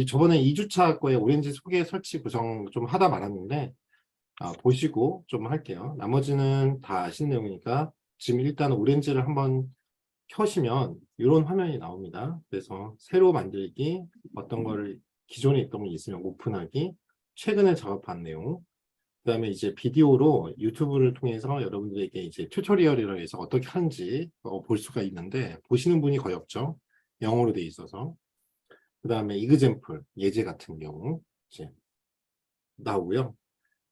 저번에 2주차 거에 오렌지 소개 설치 구성 좀 하다 말았는데, 보시고 좀 할게요. 나머지는 다 아신 내용이니까 지금 일단 오렌지를 한번 켜시면 이런 화면이 나옵니다. 그래서 새로 만들기, 어떤 거를 기존에 있던 게 있으면 오픈하기, 최근에 작업한 내용, 그다음에 이제 비디오로 유튜브를 통해서 여러분들에게 이제 튜토리얼이라고 해서 어떻게 하는지 볼 수가 있는데, 보시는 분이 거의 없죠. 영어로 돼 있어서. 그다음에 이그젬플, 예제 같은 경우 이제 나오고요.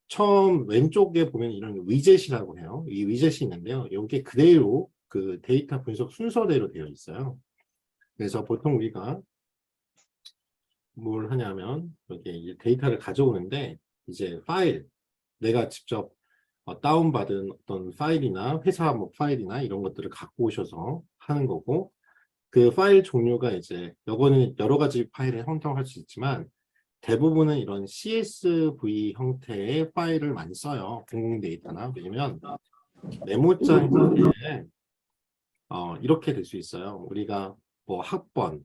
처음 왼쪽에 보면 이런 위젯이라고 해요. 이 위젯이 있는데요. 이게 그대로 그 데이터 분석 순서대로 되어 있어요. 그래서 보통 우리가 뭘 하냐면 여기 이제 데이터를 가져오는데, 이제 파일, 내가 직접 다운받은 어떤 파일이나 회사 뭐 파일이나 이런 것들을 갖고 오셔서 하는 거고, 그 파일 종류가 이제 요거는 여러 가지 파일을 형성할 수 있지만 대부분은 이런 CSV 형태의 파일을 많이 써요. 공공 데이터나. 왜냐면 메모장 형태에 이렇게 될 수 있어요. 우리가 뭐 학번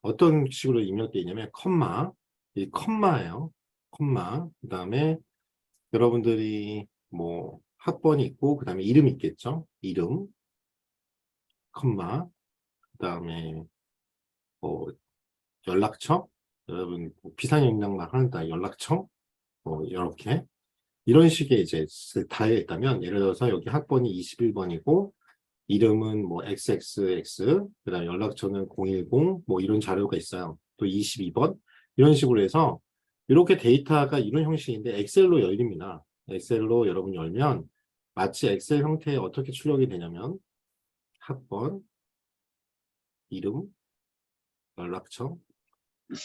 어떤 식으로 입력되어 있냐면 컴마, 이 컴마예요. 컴마. 그다음에 여러분들이 뭐 학번이 있고 그다음에 이름이 있겠죠. 이름, 컴마. 그다음에 뭐 연락처, 여러분 뭐 비상연락만 한다 연락처, 뭐 이렇게 이런 식의 이제 다 있다면, 예를 들어서 여기 학번이 21번이고 이름은 뭐 XXX, 그다음 연락처는 010, 뭐 이런 자료가 있어요. 또 22번 이런 식으로 해서 이렇게 데이터가 이런 형식인데 엑셀로 열립니다. 엑셀로 여러분 열면 마치 엑셀 형태에 어떻게 출력이 되냐면 학번, 이름, 연락처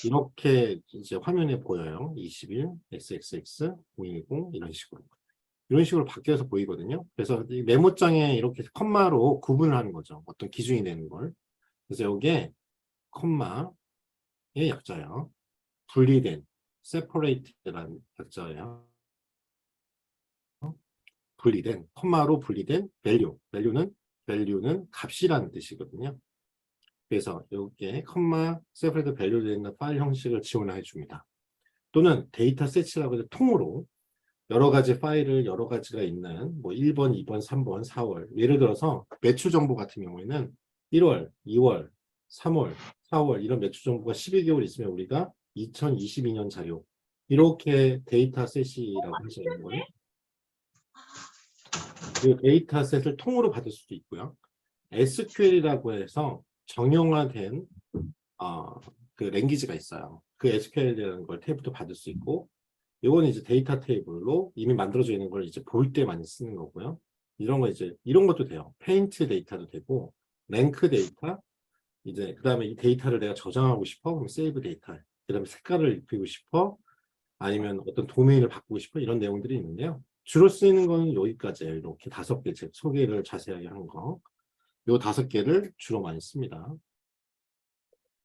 이렇게 이제 화면에 보여요. 21, XXX, 010 이런 식으로. 이런 식으로 바뀌어서 보이거든요. 그래서 이 메모장에 이렇게 컴마로 구분을 하는 거죠. 어떤 기준이 되는 걸. 그래서 여기에 컴마의 약자예요. 분리된, separate라는 약자예요. 분리된, 컴마로 분리된 value. value는 값이라는 뜻이거든요. 그래서 여기에 컴마, separate value되는 파일 형식을 지원해 줍니다. 또는 데이터 세치라고 해서 통으로 여러 가지 파일을 여러 가지가 있는 뭐 1번, 2번, 3번, 4월. 예를 들어서 매출 정보 같은 경우에는 1월, 2월, 3월, 4월 이런 매출 정보가 12개월 있으면 우리가 2022년 자료 이렇게 데이터셋이라고 할 수 있는 거예요. 이 데이터셋을 통으로 받을 수도 있고요. SQL이라고 해서 정형화된 그 랭귀지가 있어요. 그 SQL이라는 걸 탭도 받을 수 있고, 이거는 이제 데이터 테이블로 이미 만들어져 있는 걸 이제 볼 때 많이 쓰는 거고요. 이런 거 이제 이런 것도 돼요. 페인트 데이터도 되고, 랭크 데이터, 이제 그다음에 이 데이터를 내가 저장하고 싶어, 그럼 세이브 데이터. 그다음에 색깔을 입히고 싶어, 아니면 어떤 도메인을 바꾸고 싶어, 이런 내용들이 있는데요. 주로 쓰이는 거는 여기까지예요. 이렇게 5개 제 소개를 자세하게 한 거. 요 5개를 주로 많이 씁니다.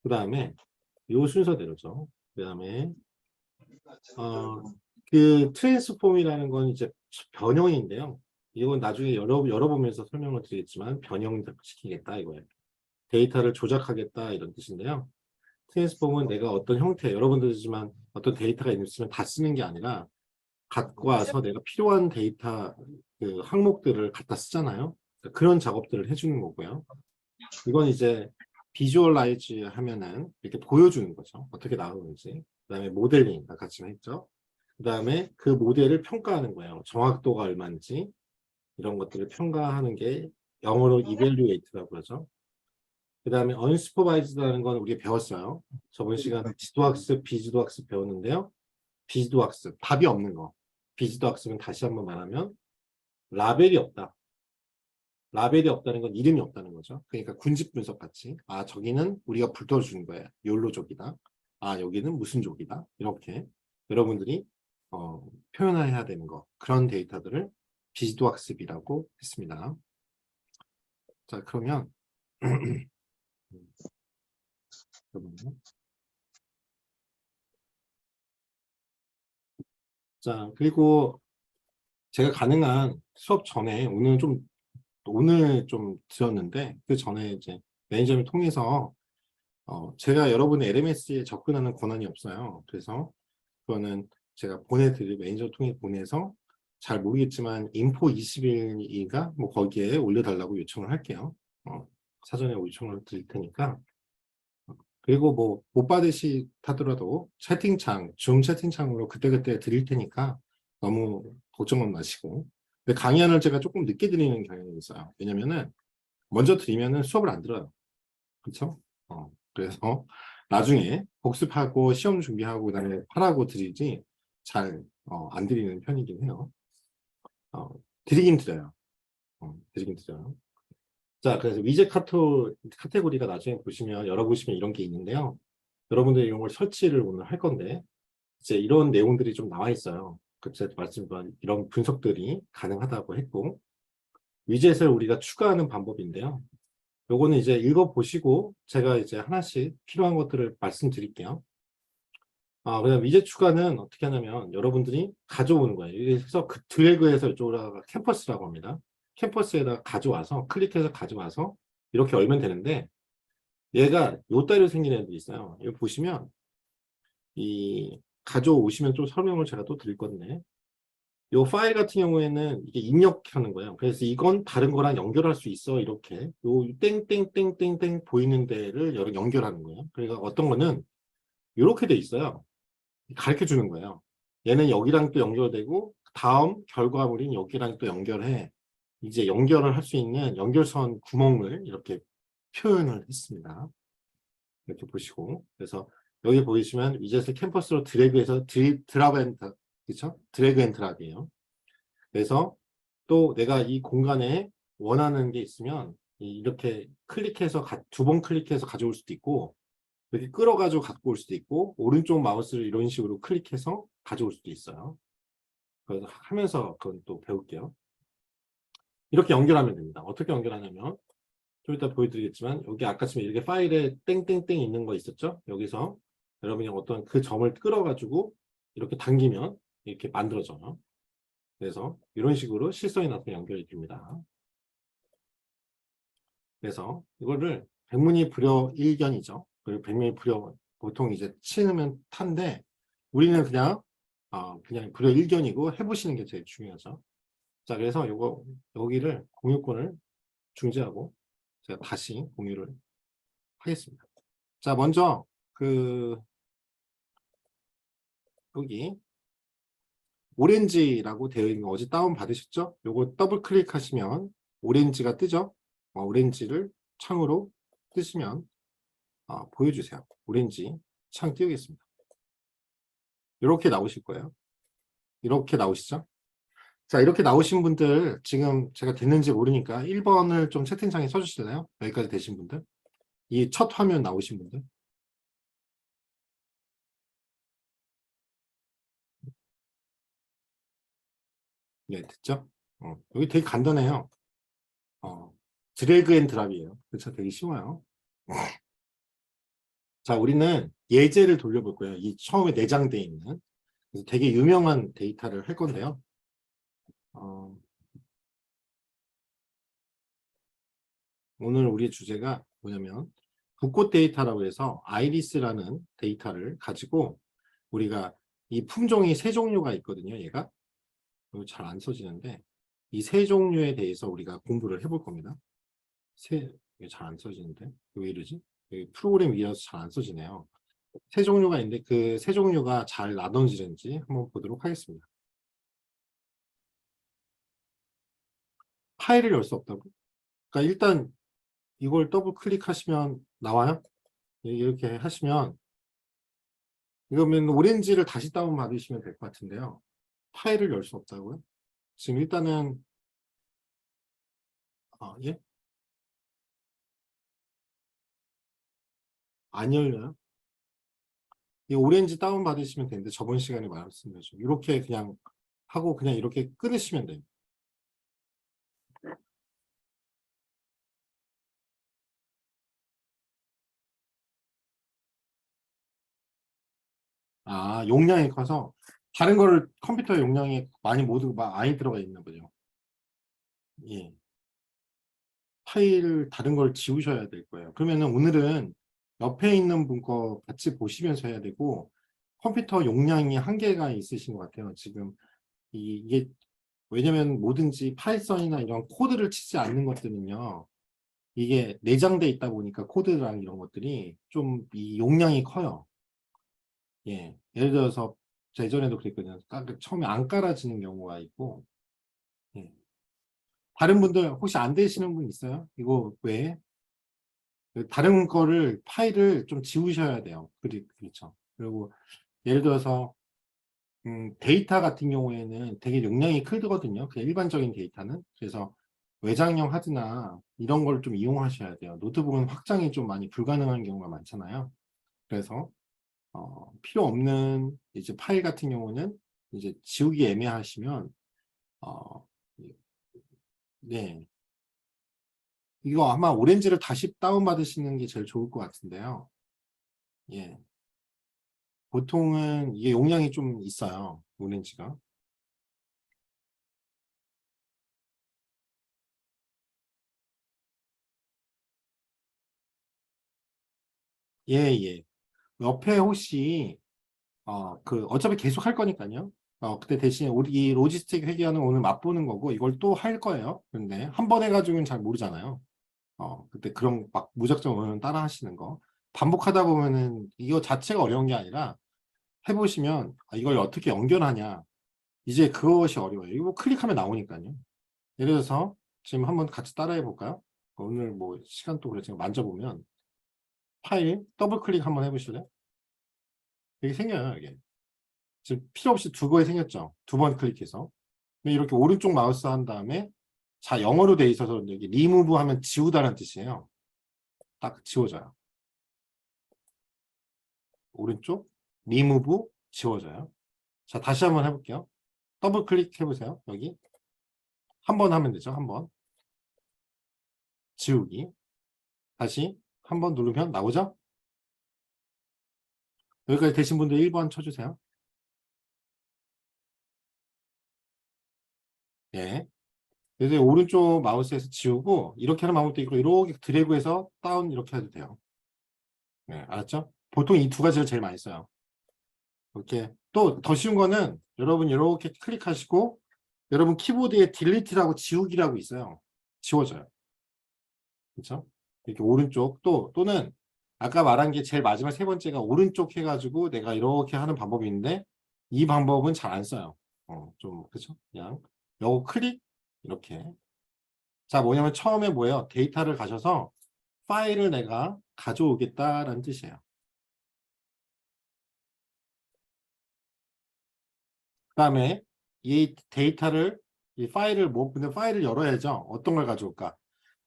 그다음에 요 순서대로죠. 그다음에 그 트랜스폼이라는 건 이제 변형인데요. 이건 나중에 열어보면서 설명을 드리겠지만 변형시키겠다 이거예요. 데이터를 조작하겠다 이런 뜻인데요. 트랜스폼은 내가 어떤 형태, 여러분들이지만 어떤 데이터가 있으면 다 쓰는 게 아니라 갖고 와서 내가 필요한 데이터 그 항목들을 갖다 쓰잖아요. 그런 작업들을 해주는 거고요. 이건 이제 비주얼라이즈 하면은 이렇게 보여주는 거죠. 어떻게 나오는지. 그다음에 모델링 아까 같이 했죠. 그다음에 그 모델을 평가하는 거예요. 정확도가 얼마인지 이런 것들을 평가하는 게 영어로 evaluate라고 그러죠. 그다음에 unsupervised라는 건 우리가 배웠어요. 저번 시간에 지도학습, 비지도학습 배웠는데요. 비지도학습, 답이 없는 거. 비지도학습은 다시 한번 말하면 라벨이 없다. 라벨이 없다는 건 이름이 없다는 거죠. 그러니까 군집 분석 같이, 저기는 우리가 불떠주는 거예요. 욜로족이다. 여기는 무슨 족이다. 이렇게 여러분들이 표현해야 되는 거, 그런 데이터들을 비지도 학습이라고 했습니다. 자, 그러면 자, 그리고 제가 가능한 수업 전에 오늘 좀 드렸는데, 그 전에 이제 매니저를 통해서 제가 여러분의 LMS에 접근하는 권한이 없어요. 그래서 그거는 제가 보내드릴 매니저 통해 보내서 잘 모르겠지만 인포 21인가 뭐 거기에 올려달라고 요청을 할게요. 사전에 요청을 드릴 테니까. 그리고 뭐 못 받으시다더라도 채팅창, 줌 채팅창으로 그때그때 드릴 테니까 너무 걱정은 마시고. 근데 강의안을 제가 조금 늦게 드리는 경향이 있어요. 왜냐면은 먼저 드리면은 수업을 안 들어요. 그렇죠? 그래서 나중에 복습하고 시험 준비하고 그다음에 하라고 드리지 잘 안 드리는 편이긴 해요. 어, 드리긴 드려요. 드리긴 드려요. 자, 그래서 위젯 카테고리가 나중에 보시면 열어보시면 이런 게 있는데요. 여러분들이 이런 걸 설치를 오늘 할 건데 이제 이런 내용들이 좀 나와 있어요. 제가 말씀드린 이런 분석들이 가능하다고 했고 위젯을 우리가 추가하는 방법인데요. 요거는 이제 읽어보시고 제가 이제 하나씩 필요한 것들을 말씀드릴게요. 그다음 위젯 추가는 어떻게 하냐면 여러분들이 가져오는 거예요. 그래서 그 드래그해서 이쪽으로 캠퍼스라고 합니다. 캠퍼스에다가 가져와서 클릭해서 가져와서 이렇게 열면 되는데 얘가 요 따로 생긴 애들이 있어요. 여기 보시면 이 가져오시면 좀 설명을 제가 또 드릴 건데 요 파일 같은 경우에는 이게 입력하는 거예요. 그래서 이건 다른 거랑 연결할 수 있어. 이렇게 요 땡땡땡땡땡 보이는 데를 연결하는 거예요. 그러니까 어떤 거는 이렇게 돼 있어요. 가르쳐 주는 거예요. 얘는 여기랑 또 연결되고 다음 결과물인 여기랑 또 연결해. 이제 연결을 할 수 있는 연결선 구멍을 이렇게 표현을 했습니다. 이렇게 보시고 그래서 여기 보이시면 위젯을 캠퍼스로 드래그해서 드랍 앤 그렇죠? 드래그 앤 드랍이에요. 그래서 또 내가 이 공간에 원하는 게 있으면 이렇게 클릭해서 두 번 클릭해서 가져올 수도 있고 이렇게 끌어가지고 갖고 올 수도 있고 오른쪽 마우스를 이런 식으로 클릭해서 가져올 수도 있어요. 그래서 하면서 그건 또 배울게요. 이렇게 연결하면 됩니다. 어떻게 연결하냐면 좀 이따 보여드리겠지만 여기 아까처럼 이렇게 파일에 땡땡땡 있는 거 있었죠? 여기서 여러분이 어떤 그 점을 끌어가지고 이렇게 당기면 이렇게 만들어져요. 그래서 이런 식으로 실선이 나서 연결이 됩니다. 그래서 이거를 백문이 불여일견이죠. 그리고 백문이 불여 보통 이제 치면 탄데 우리는 그냥 불여일견이고 해보시는 게 제일 중요하죠. 자, 그래서 여기를 공유권을 중지하고 제가 다시 공유를 하겠습니다. 자, 먼저 여기 오렌지라고 되어 있는 거 어제 다운 받으셨죠? 요거 더블 클릭하시면 오렌지가 뜨죠? 오렌지를 창으로 뜨시면 보여주세요. 오렌지 창 띄우겠습니다. 이렇게 나오실 거예요. 이렇게 나오시죠? 자, 이렇게 나오신 분들 지금 제가 됐는지 모르니까 1번을 좀 채팅창에 써주실래요? 여기까지 되신 분들. 이 첫 화면 나오신 분들. 네, 됐죠? 여기 되게 간단해요. 드래그 앤 드랍이에요. 그렇죠? 되게 쉬워요. 자, 우리는 예제를 돌려볼 거예요. 이 처음에 내장되어 있는. 그래서 되게 유명한 데이터를 할 건데요. 오늘 우리 주제가 뭐냐면 붓꽃 데이터라고 해서 아이리스라는 데이터를 가지고 우리가 이 품종이 세 종류가 있거든요. 얘가 잘 안 써지는데 이 세 종류에 대해서 우리가 공부를 해볼 겁니다. 이게 잘 안 써지는데 왜 이러지? 여기 프로그램 위에서 잘 안 써지네요. 세 종류가 있는데 그 세 종류가 잘 나눠지는지 한번 보도록 하겠습니다. 파일을 열 수 없다고? 그러니까 일단 이걸 더블 클릭하시면 나와요. 이렇게 하시면 이거면 오렌지를 다시 다운받으시면 될 것 같은데요. 파일을 열 수 없다고요? 지금 일단은 예? 안 열려요? 이 오렌지 다운받으시면 되는데 저번 시간에 말씀드렸죠. 이렇게 그냥 하고 그냥 이렇게 끊으시면 돼요. 용량이 커서 다른 거를 컴퓨터 용량이 많이 들어가 있는 거죠. 예. 파일 다른 걸 지우셔야 될 거예요. 그러면은 오늘은 옆에 있는 분 거 같이 보시면서 해야 되고, 컴퓨터 용량이 한계가 있으신 것 같아요. 지금 이게 왜냐면 뭐든지 파이썬이나 이런 코드를 치지 않는 것들은요. 이게 내장돼 있다 보니까 코드랑 이런 것들이 좀 이 용량이 커요. 예. 예를 들어서 예전에도 그랬거든요. 처음에 안 깔아지는 경우가 있고, 예. 다른 분들 혹시 안 되시는 분 있어요? 이거 왜? 다른 거를 파일을 좀 지우셔야 돼요. 그렇죠. 그리고 예를 들어서 데이터 같은 경우에는 되게 용량이 크거든요. 그 일반적인 데이터는. 그래서 외장형 하드나 이런 걸 좀 이용하셔야 돼요. 노트북은 확장이 좀 많이 불가능한 경우가 많잖아요. 그래서 필요 없는 이제 파일 같은 경우는 이제 지우기 애매하시면 어, 네. 이거 아마 오렌지를 다시 다운받으시는 게 제일 좋을 것 같은데요. 예. 보통은 이게 용량이 좀 있어요. 오렌지가. 예, 예. 옆에 혹시 어차피 계속 할 거니까요. 그때 대신 우리 이 로지스틱 회계는 오늘 맛보는 거고 이걸 또 할 거예요. 근데 한 번 해가지고는 잘 모르잖아요. 그때 그런 막 무작정 오늘 따라 하시는 거. 반복하다 보면은 이거 자체가 어려운 게 아니라 해보시면 이걸 어떻게 연결하냐. 이제 그것이 어려워요. 이거 뭐 클릭하면 나오니까요. 예를 들어서 지금 한번 같이 따라해 볼까요? 오늘 뭐 시간 또 그래 제가 만져보면 파일 더블 클릭 한번 해보실래요? 이게 생겨요, 이게. 지금 필요 없이 두 번에 생겼죠. 두 번 클릭해서. 근데 이렇게 오른쪽 마우스 한 다음에 자, 영어로 돼 있어서 여기 리무브 하면 지우다는 뜻이에요. 딱 지워져요. 오른쪽 리무브 지워져요. 자, 다시 한번 해볼게요. 더블 클릭 해보세요. 여기 한 번 하면 되죠. 한 번 지우기. 다시 한 번 누르면 나오죠. 여기까지 되신 분들 1번 쳐주세요. 예. 그래서 오른쪽 마우스에서 지우고 이렇게 하는 방법도 있고 이렇게 드래그해서 다운 이렇게 해도 돼요. 네, 알았죠? 보통 이 두 가지를 제일 많이 써요. 이렇게 또 더 쉬운 거는 여러분 이렇게 클릭하시고 여러분 키보드에 딜리트라고 지우기라고 있어요. 지워져요. 그렇죠? 이렇게 오른쪽 또는 아까 말한 게 제일 마지막 세 번째가 오른쪽 해가지고 내가 이렇게 하는 방법이 있는데 이 방법은 잘 안 써요. 좀 그렇죠? 그냥 요거 클릭 이렇게. 자, 뭐냐면 처음에 뭐예요? 데이터를 가셔서 파일을 내가 가져오겠다라는 뜻이에요. 그다음에 이 데이터를 이 파일을 근데 파일을 열어야죠. 어떤 걸 가져올까?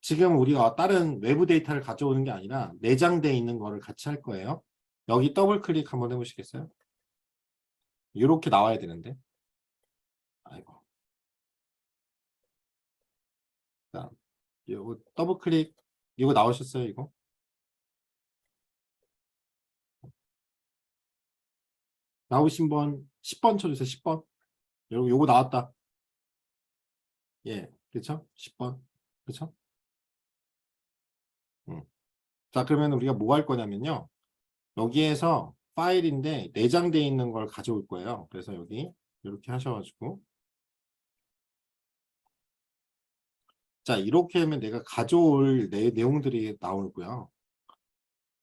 지금 우리가 다른 외부 데이터를 가져오는 게 아니라 내장되어 있는 거를 같이 할 거예요. 여기 더블 클릭 한번 해보시겠어요? 이렇게 나와야 되는데. 아이고. 자, 이거 더블 클릭 이거 나오셨어요, 이거? 나오신 번 10번 쳐주세요. 10번. 여러분 요거 나왔다. 예. 그렇죠? 10번. 그렇죠? 음. 자, 그러면 우리가 뭐 할 거냐면요. 여기에서 파일인데 내장되어 있는 걸 가져올 거예요. 그래서 여기 이렇게 하셔가지고 자, 이렇게 하면 내가 가져올 내용들이 나오고요.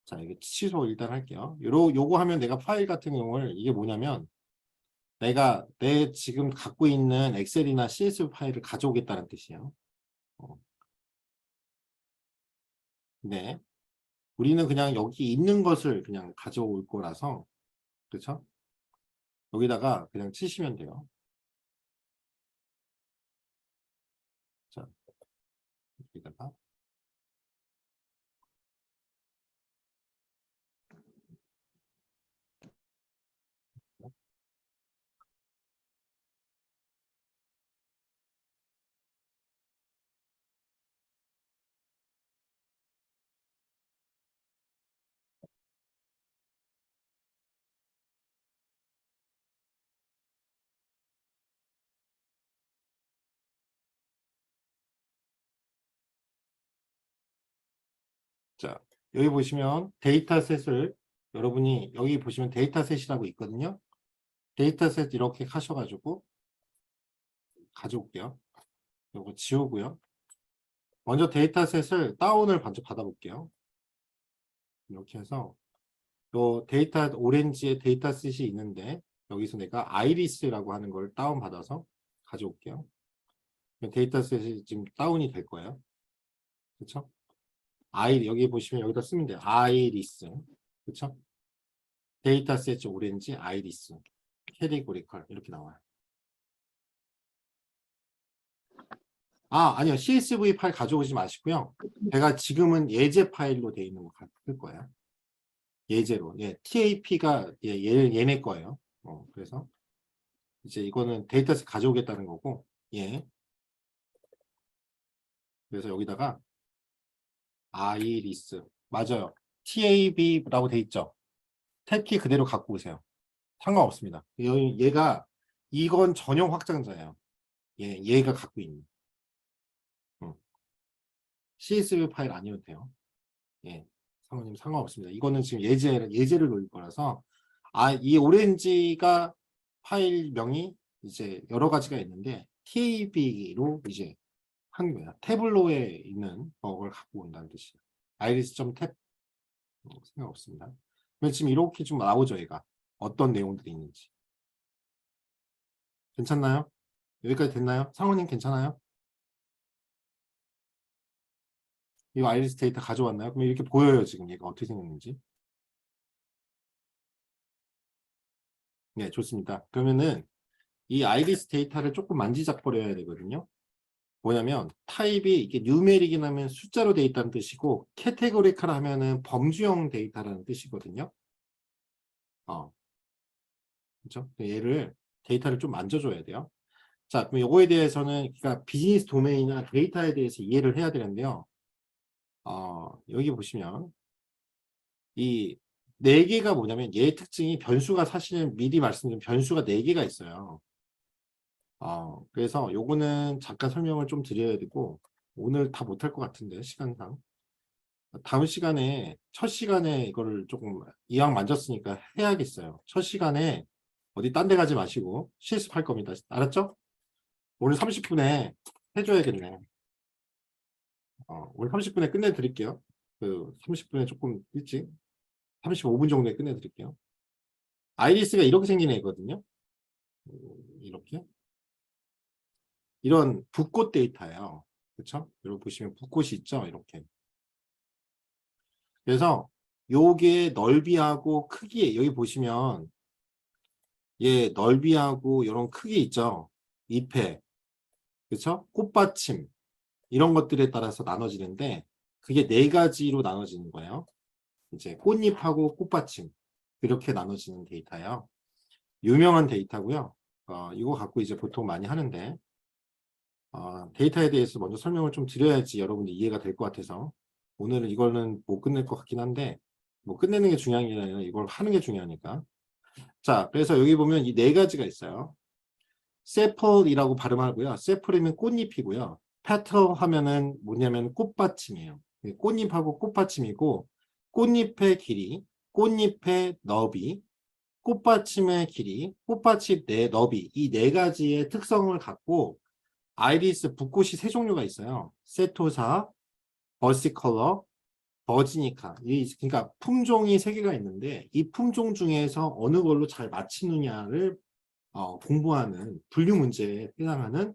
자, 이게 취소 일단 할게요. 요거 하면 내가 파일 같은 경우를 이게 뭐냐면 내가 내 지금 갖고 있는 엑셀이나 CSV 파일을 가져오겠다는 뜻이에요. 어, 네. 우리는 그냥 여기 있는 것을 그냥 가져올 거라서 그렇죠? 여기다가 그냥 치시면 돼요. 자, 여기다가 자, 여기 보시면 데이터셋을 여러분이 여기 보시면 데이터셋이라고 있거든요. 데이터셋 이렇게 하셔가지고 가져올게요. 이거 지우고요. 먼저 데이터셋을 다운을 먼저 받아볼게요. 이렇게 해서 요 데이터 오렌지의 데이터셋이 있는데 여기서 내가 아이리스라고 하는 걸 다운 받아서 가져올게요. 데이터셋이 지금 다운이 될 거예요. 그렇죠? 여기 보시면 여기다 쓰면 돼요. 아이리스. 그렇죠? 데이터셋 오렌지 아이리스 캐리고리컬 이렇게 나와요. 아니요. CSV 파일 가져오지 마시고요. 제가 지금은 예제 파일로 되어 있는 거 쓸 거예요. 예제로. 예, TAP가 얘네 거예요. 그래서 이제 이거는 데이터셋 가져오겠다는 거고, 예. 그래서 여기다가 아이리스 맞아요. TAB라고 돼 있죠. 탭키 그대로 갖고 오세요. 상관없습니다. 얘가 이건 전용 확장자예요. 얘가 갖고 있는. CSV 파일 아니어도 돼요. 예, 사모님 상관없습니다. 이거는 지금 예제를 놓을 거라서 이 오렌지가 파일명이 이제 여러 가지가 있는데 TAB로 이제 한 거야. 태블로에 있는 걸 갖고 온다는 뜻이에요. iris.tab 상관없습니다. 근데 지금 이렇게 좀 나오죠, 얘가. 어떤 내용들이 있는지. 괜찮나요? 여기까지 됐나요? 상호님 괜찮아요? 이거 아이리스 데이터 가져왔나요? 그럼 이렇게 보여요, 지금 얘가 어떻게 생겼는지. 네, 좋습니다. 그러면은 이 아이리스 데이터를 조금 만지작거려야 되거든요. 뭐냐면 타입이 이게 뉴메릭이라면 숫자로 돼 있다는 뜻이고 캐테고리컬 하면은 범주형 데이터라는 뜻이거든요. 그렇죠? 얘를 데이터를 좀 만져줘야 돼요. 자, 그럼 요거에 대해서는 그러니까 비즈니스 도메인이나 데이터에 대해서 이해를 해야 되는데요. 여기 보시면 이 네 개가 뭐냐면 얘의 특징이 변수가 사실은 미리 말씀드린 변수가 네 개가 있어요. 그래서 요거는 잠깐 설명을 좀 드려야 되고 오늘 다 못할 것 같은데 시간상 다음 시간에 첫 시간에 이거를 조금 이왕 만졌으니까 해야겠어요. 첫 시간에 어디 딴 데 가지 마시고 실습할 겁니다. 알았죠? 오늘 30분에 해줘야겠네. 오늘 30분에 끝내드릴게요. 그 30분에 조금 일찍 35분 정도에 끝내드릴게요. 아이리스가 이렇게 생긴 애거든요. 이렇게 이런 붓꽃 데이터예요. 그렇죠? 여러분 보시면 붓꽃이 있죠? 이렇게. 그래서 요게 넓이하고 크기 여기 보시면 얘 넓이하고 이런 크기 있죠? 잎에 그렇죠? 꽃받침 이런 것들에 따라서 나눠지는데 그게 네 가지로 나눠지는 거예요. 이제 꽃잎하고 꽃받침 이렇게 나눠지는 데이터예요. 유명한 데이터고요. 이거 갖고 이제 보통 많이 하는데 데이터에 대해서 먼저 설명을 좀 드려야지 여러분들 이해가 될 것 같아서 오늘은 이거는 못 끝낼 것 같긴 한데 뭐 끝내는 게 중요한 게 아니라 이걸 하는 게 중요하니까. 자, 그래서 여기 보면 이 네 가지가 있어요. 세플이라고 발음하고요. 세플이면 꽃잎이고요. 페틀 하면은 뭐냐면 꽃받침이에요. 꽃잎하고 꽃받침이고 꽃잎의 길이, 꽃잎의 너비, 꽃받침의 길이, 꽃받침 너비 이 네 가지의 특성을 갖고 아이리스 붓꽃이 세 종류가 있어요. 세토사, 버시컬러, 버지니카. 그러니까 품종이 세 개가 있는데 이 품종 중에서 어느 걸로 잘 맞히느냐를 공부하는 분류 문제에 해당하는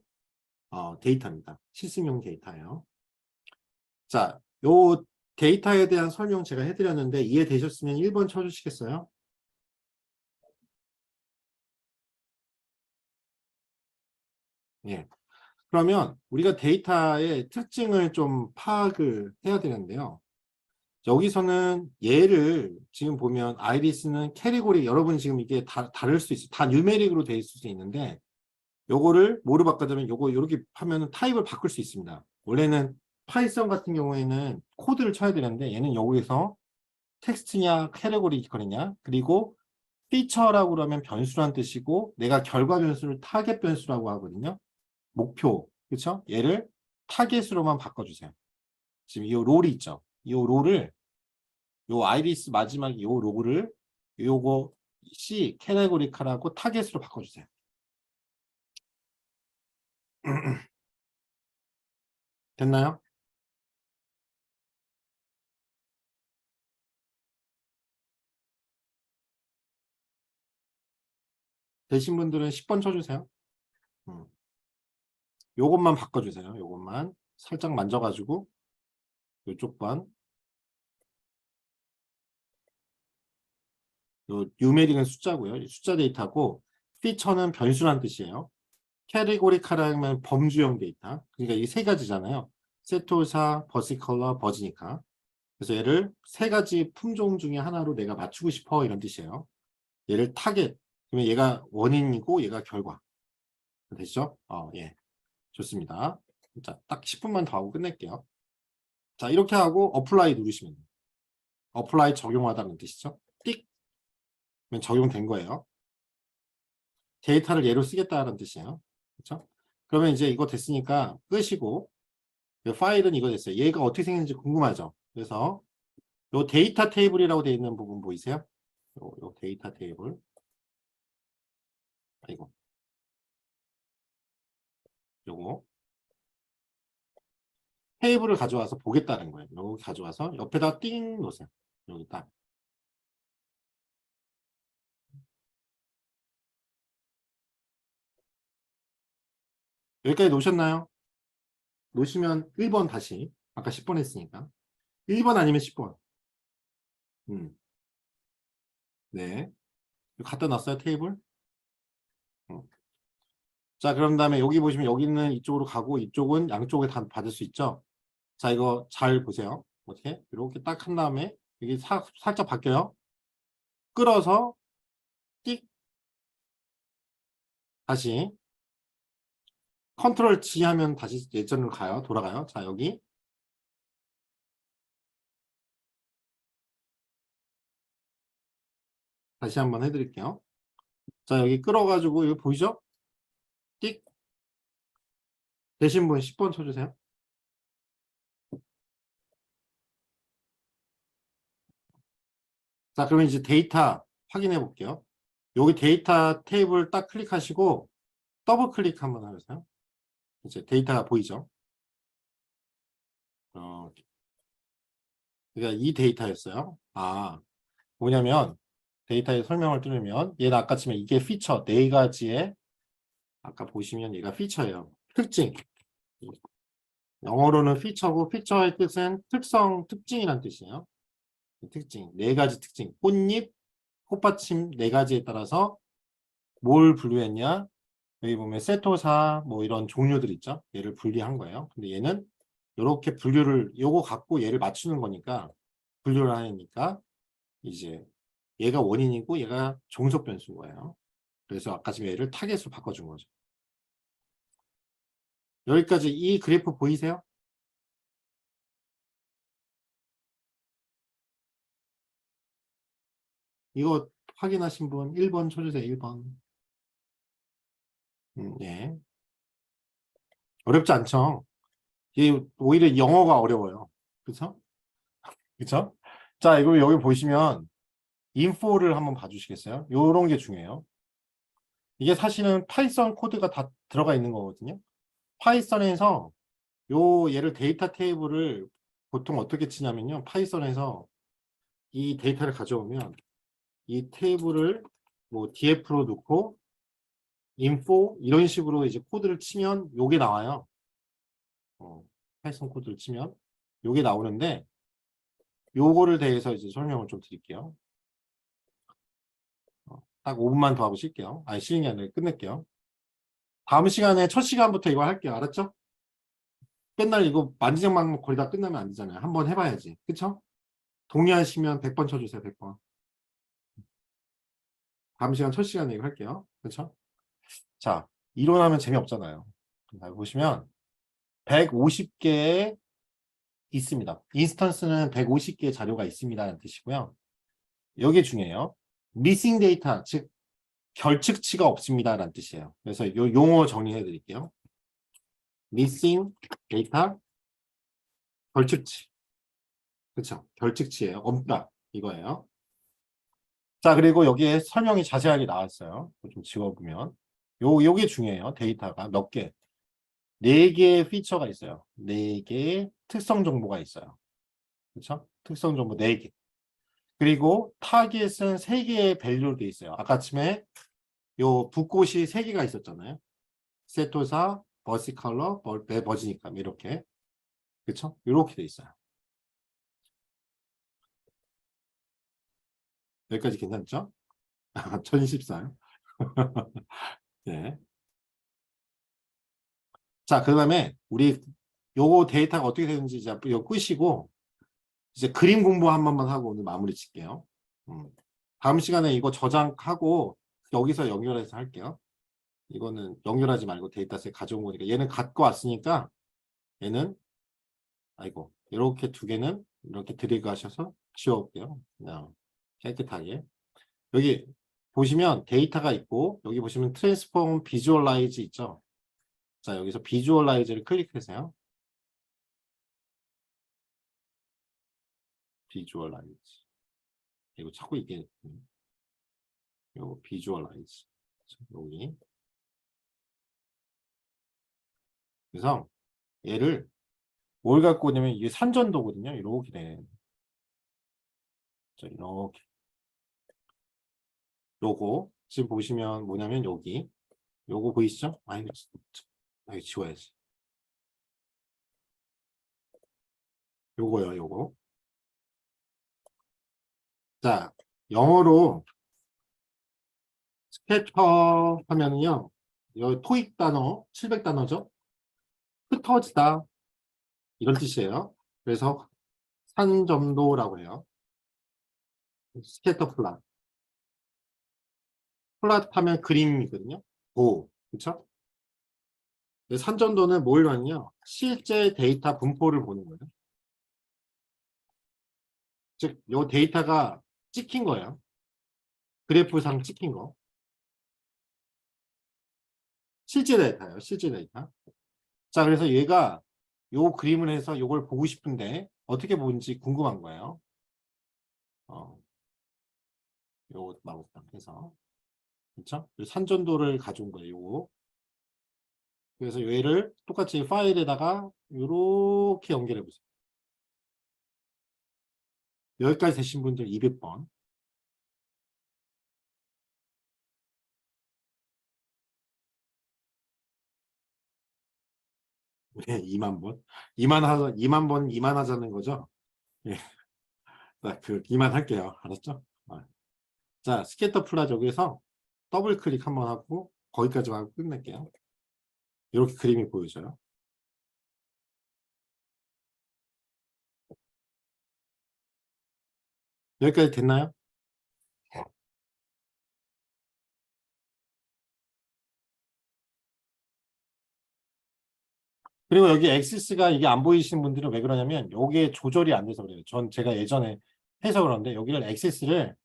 데이터입니다. 실습용 데이터예요. 자, 요 데이터에 대한 설명 제가 해드렸는데 이해되셨으면 1번 쳐주시겠어요? 예. 그러면 우리가 데이터의 특징을 좀 파악을 해야 되는데요. 여기서는 얘를 지금 보면 아이리스는 캐리고리 여러분 지금 이게 다를 수 있어요. 다 뉴메릭으로 돼 있을 수 있는데 요거를 뭐로 바꿔자면 요거 이렇게 하면은 타입을 바꿀 수 있습니다. 원래는 파이썬 같은 경우에는 코드를 쳐야 되는데 얘는 여기서 텍스트냐 캐리고리컬이냐 그리고 피처라고 그러면 변수란 뜻이고 내가 결과 변수를 타겟 변수라고 하거든요. 목표 그렇죠? 얘를 타겟으로만 바꿔주세요. 지금 이 롤이 있죠. 이 롤을 요 아이리스 마지막 요 로고를 요거 C 캐테고리카라고 타겟으로 바꿔주세요. 됐나요? 되신 분들은 10번 쳐주세요. 음. 요것만 바꿔주세요. 요것만 살짝 만져가지고 요쪽 번. 요 뉴메릭은 숫자고요. 숫자 데이터고 피처는 변수란 뜻이에요. 캐테고리카라면 범주형 데이터. 그러니까 이 세 가지잖아요. 세토사, 버시컬러, 버지니까. 그래서 얘를 세 가지 품종 중에 하나로 내가 맞추고 싶어 이런 뜻이에요. 얘를 타겟. 그러면 얘가 원인이고 얘가 결과. 되시죠? 예. 좋습니다. 자, 딱 10분만 더 하고 끝낼게요. 자, 이렇게 하고 어플라이 누르시면 돼요. 어플라이 적용하다는 뜻이죠. 띡! 그러면 적용된 거예요. 데이터를 얘로 쓰겠다는 뜻이에요. 그렇죠? 그러면 이제 이거 됐으니까 끄시고 파일은 이거 됐어요. 얘가 어떻게 생겼는지 궁금하죠? 그래서 요 데이터 테이블이라고 되어 있는 부분 보이세요? 요 데이터 테이블. 아이고. 요거. 테이블을 가져와서 보겠다는 거예요. 여기 가져와서 옆에다 띵 놓으세요. 여기 딱. 여기까지 놓으셨나요? 놓으시면 1번 다시. 아까 10번 했으니까. 1번 아니면 10번. 네. 갖다 놨어요, 테이블? 어. 자, 그런 다음에 여기 보시면 여기는 이쪽으로 가고 이쪽은 양쪽에 다 받을 수 있죠? 자, 이거 잘 보세요. 어떻게? 이렇게 딱 한 다음에 여기 살짝 바뀌어요. 끌어서 띡 다시 컨트롤 G 하면 다시 예전으로 가요. 돌아가요. 자, 여기 다시 한번 해드릴게요. 자, 여기 끌어가지고 이거 보이죠? 띡 되신 분 10번 쳐주세요. 자, 그러면 이제 데이터 확인해 볼게요. 여기 데이터 테이블 딱 클릭하시고 더블 클릭 한번 하세요. 이제 데이터가 보이죠? 어, 그러니까 이 데이터였어요. 뭐냐면 데이터의 설명을 들으면 얘는 아까 치면 이게 피처 네 가지의 아까 보시면 얘가 피처예요. 특징. 영어로는 피처고 피처의 뜻은 특성, 특징이란 뜻이에요. 특징, 네 가지 특징. 꽃잎, 꽃받침 네 가지에 따라서 뭘 분류했냐? 여기 보면 세토사 뭐 이런 종류들 있죠. 얘를 분리한 거예요. 근데 얘는 이렇게 분류를 요거 갖고 얘를 맞추는 거니까 분류를 하니까 이제 얘가 원인이고 얘가 종속 변수인 거예요. 그래서 아까 지금 얘를 타겟으로 바꿔준 거죠. 여기까지 이 그래프 보이세요? 이거 확인하신 분 1번 쳐주세요. 1번. 예. 어렵지 않죠? 이게 오히려 영어가 어려워요. 그쵸? 그쵸? 자, 이거 여기 보시면 인포를 한번 봐주시겠어요? 요런 게 중요해요. 이게 사실은 파이썬 코드가 다 들어가 있는 거거든요. 파이썬에서 얘를 데이터 테이블을 보통 어떻게 치냐면요. 파이썬에서 이 데이터를 가져오면 이 테이블을 뭐 df로 넣고 info 이런 식으로 이제 코드를 치면 요게 나와요. 파이썬 코드를 치면 요게 나오는데 요거를 대해서 이제 설명을 좀 드릴게요. 딱 5분만 더 하고 쉴게요. 아니, 쉬는 게 아니라 끝낼게요. 다음 시간에 첫 시간부터 이거 할게요. 알았죠? 맨날 이거 만지작만 거리다 끝나면 안 되잖아요. 한번 해봐야지. 그쵸? 동의하시면 100번 쳐주세요. 100번. 다음 시간 첫 시간에 이거 할게요. 그쵸? 자, 이론하면 재미없잖아요. 자, 보시면 150개의 있습니다. 인스턴스는 150개의 자료가 있습니다라는 뜻이고요. 여기 중요해요. 미싱 데이터, 즉 결측치가 없습니다라는 뜻이에요. 그래서 이 용어 정리해 드릴게요. 미싱 데이터 결측치. 그렇죠. 결측치예요. 없다. 이거예요. 자, 그리고 여기에 설명이 자세하게 나왔어요. 좀 지워보면. 요게 중요해요. 데이터가 몇 개. 4개의 피처가 있어요. 4개의 특성 정보가 있어요. 그렇죠? 특성 정보 4개. 그리고 타깃은 3개의 밸류도 있어요. 아까 아침에 요 붓꽃이 3개가 있었잖아요. 세토사, 버시컬러, 버지니까 이렇게. 그렇죠? 이렇게 돼 있어요. 여기까지 괜찮죠? 1014. 네. 자, 그다음에 우리 요거 데이터가 어떻게 되는지 이제 이거 끄시고 이제 그림 공부 한 번만 하고 오늘 마무리 칠게요. 다음 시간에 이거 저장하고 여기서 연결해서 할게요. 이거는 연결하지 말고 데이터셋 가져온 거니까 얘는 갖고 왔으니까 얘는 아이고 이렇게 2개는 이렇게 드래그 하셔서 지워볼게요. 그냥 깨끗하게. 여기 보시면 데이터가 있고 여기 보시면 트랜스폼 비주얼라이즈 있죠. 자, 여기서 비주얼라이즈를 클릭하세요. 비주얼라이즈. 이거 자꾸 이게 요거 비주얼라이즈. 여기. 그래서 얘를 뭘 갖고 오냐면 이게 산전도거든요. 이렇게 돼. 자, 이렇게. 요거 지금 보시면 뭐냐면 여기 요거 보이시죠? 아이고 이거 지워야지. 요거요, 요거. 자, 영어로 스케쳐 하면은요. 요 토익 단어 700단어죠. 흩어지다 이런 뜻이에요. 그래서 산점도라고 해요. 스캐터 플랫. 플랫 하면 그림이거든요. 그렇죠? 산점도는 뭘 하냐요? 실제 데이터 분포를 보는 거예요. 즉, 요 데이터가 찍힌 거예요. 그래프상 찍힌 거. 실제 데이터예요. 실제 데이터. 자, 그래서 얘가 요 그림을 해서 요걸 보고 싶은데 어떻게 보는지 궁금한 거예요. 요 마우스 딱 해서. 그렇죠? 산전도를 가져온 거예요. 요거. 그래서 얘를 똑같이 파일에다가 이렇게 연결해 보세요. 여기까지 되신 분들 200번. 네, 2만 번. 2만 번, 2만 하자는 거죠? 예. 그, 2만 할게요. 알았죠? 자, 스캐터 플라 저기에서 더블 클릭 한번 하고, 거기까지만 하고 끝낼게요. 이렇게 그림이 보여져요. 여기까지 됐나요? 그리고 여기 엑시스가 이게 안 보이시는 분들은 왜 그러냐면, 요게 조절이 안 돼서 그래요. 제가 예전에 해서 그러는데, 여기를 엑시스를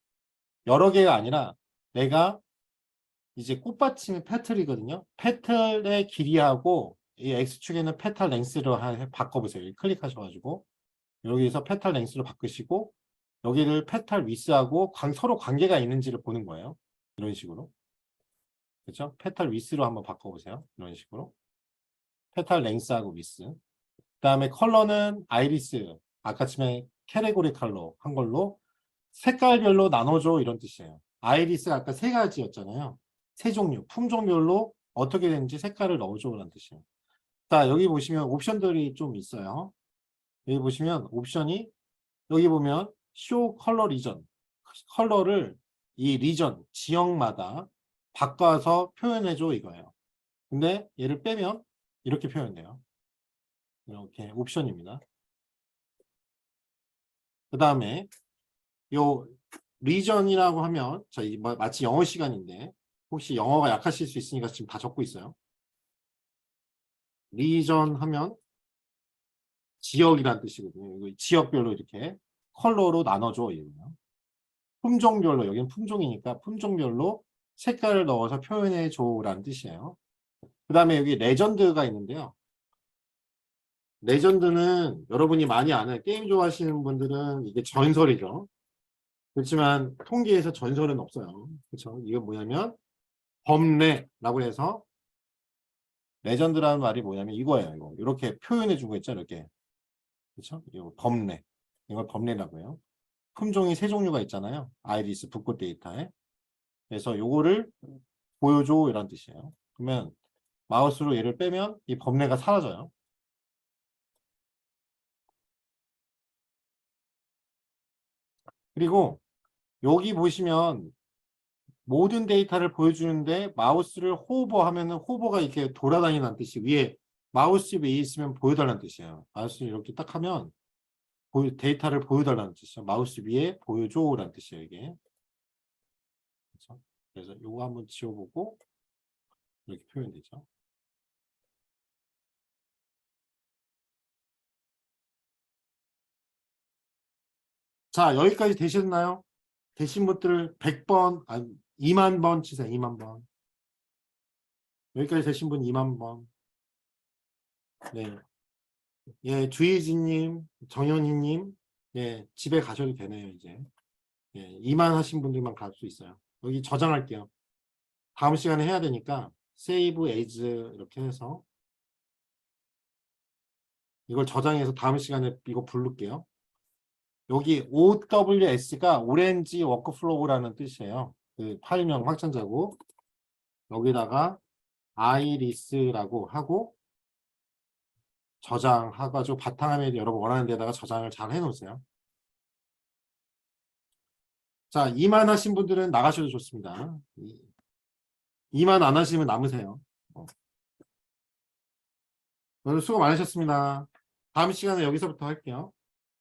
여러 개가 아니라, 내가 이제 꽃받침이 페틀이거든요. 페틀의 길이하고 이 X축에는 페탈 랭스로 바꿔보세요. 여기 클릭하셔가지고 여기서 페탈 랭스로 바꾸시고 여기를 페탈 위스하고 서로 관계가 있는지를 보는 거예요. 이런 식으로. 그렇죠? 페탈 위스로 한번 바꿔보세요. 이런 식으로. 페탈 랭스하고 위스. 그 다음에 컬러는 아이리스. 아까쯤에 캐테고리 컬러 한 걸로 색깔별로 나눠줘 이런 뜻이에요. 아이리스가 아까 3가지였잖아요. 3종류, 품종별로 어떻게 되는지 색깔을 넣어줘라는 뜻이에요. 자, 여기 보시면 옵션들이 좀 있어요. 여기 보시면 옵션이 여기 보면 show color region 컬러를 이 리전 지역마다 바꿔서 표현해줘 이거예요. 근데 얘를 빼면 이렇게 표현돼요. 이렇게 옵션입니다. 그 다음에 요 리전이라고 하면 저희 마치 영어 시간인데 혹시 영어가 약하실 수 있으니까 지금 다 적고 있어요. 리전 하면 지역이란 뜻이거든요. 지역별로 이렇게 컬러로 나눠줘 이거예요. 품종별로 여기는 품종이니까 품종별로 색깔을 넣어서 표현해 줘라는 뜻이에요. 그 다음에 여기 레전드가 있는데요. 레전드는 여러분이 많이 아는 게임 좋아하시는 분들은 이게 전설이죠. 그렇지만 통계에서 전설은 없어요. 그렇죠? 이건 뭐냐면 범례라고 해서 레전드라는 말이 뭐냐면 이거예요. 이거 이렇게 표현해 주고 있죠. 이렇게 그렇죠? 이거 범례 이걸 범례라고 해요. 품종이 세 종류가 있잖아요. 아이리스 붓꽃 데이터에. 그래서 요거를 보여줘 이런 뜻이에요. 그러면 마우스로 얘를 빼면 이 범례가 사라져요. 그리고 여기 보시면 모든 데이터를 보여주는데 마우스를 호버하면은 호버가 이렇게 돌아다니는 뜻이 위에 마우스 위에 있으면 보여달라는 뜻이에요. 마우스를 이렇게 딱 하면 데이터를 보여달라는 뜻이에요. 마우스 위에 보여줘라는 뜻이에요. 이게. 그렇죠? 그래서 요거 한번 지워보고 이렇게 표현되죠. 자, 여기까지 되셨나요? 되신 분들 100번, 아니 2만 번 치세요. 2만 번. 여기까지 되신 분 2만 번. 네. 예, 주희진님, 정현희님, 예, 집에 가셔도 되네요, 이제. 예, 2만 하신 분들만 갈 수 있어요. 여기 저장할게요. 다음 시간에 해야 되니까, save as 이렇게 해서, 이걸 저장해서 다음 시간에 이거 부를게요. 여기 OWS가 오렌지 워크플로우라는 뜻이에요. 그 파일명 확장자고, 여기다가 아이리스라고 하고, 저장해가지고 바탕화면에 여러분 원하는 데다가 저장을 잘 해놓으세요. 자, 2만 하신 분들은 나가셔도 좋습니다. 2만 안 하시면 남으세요. 오늘 수고 많으셨습니다. 다음 시간에 여기서부터 할게요.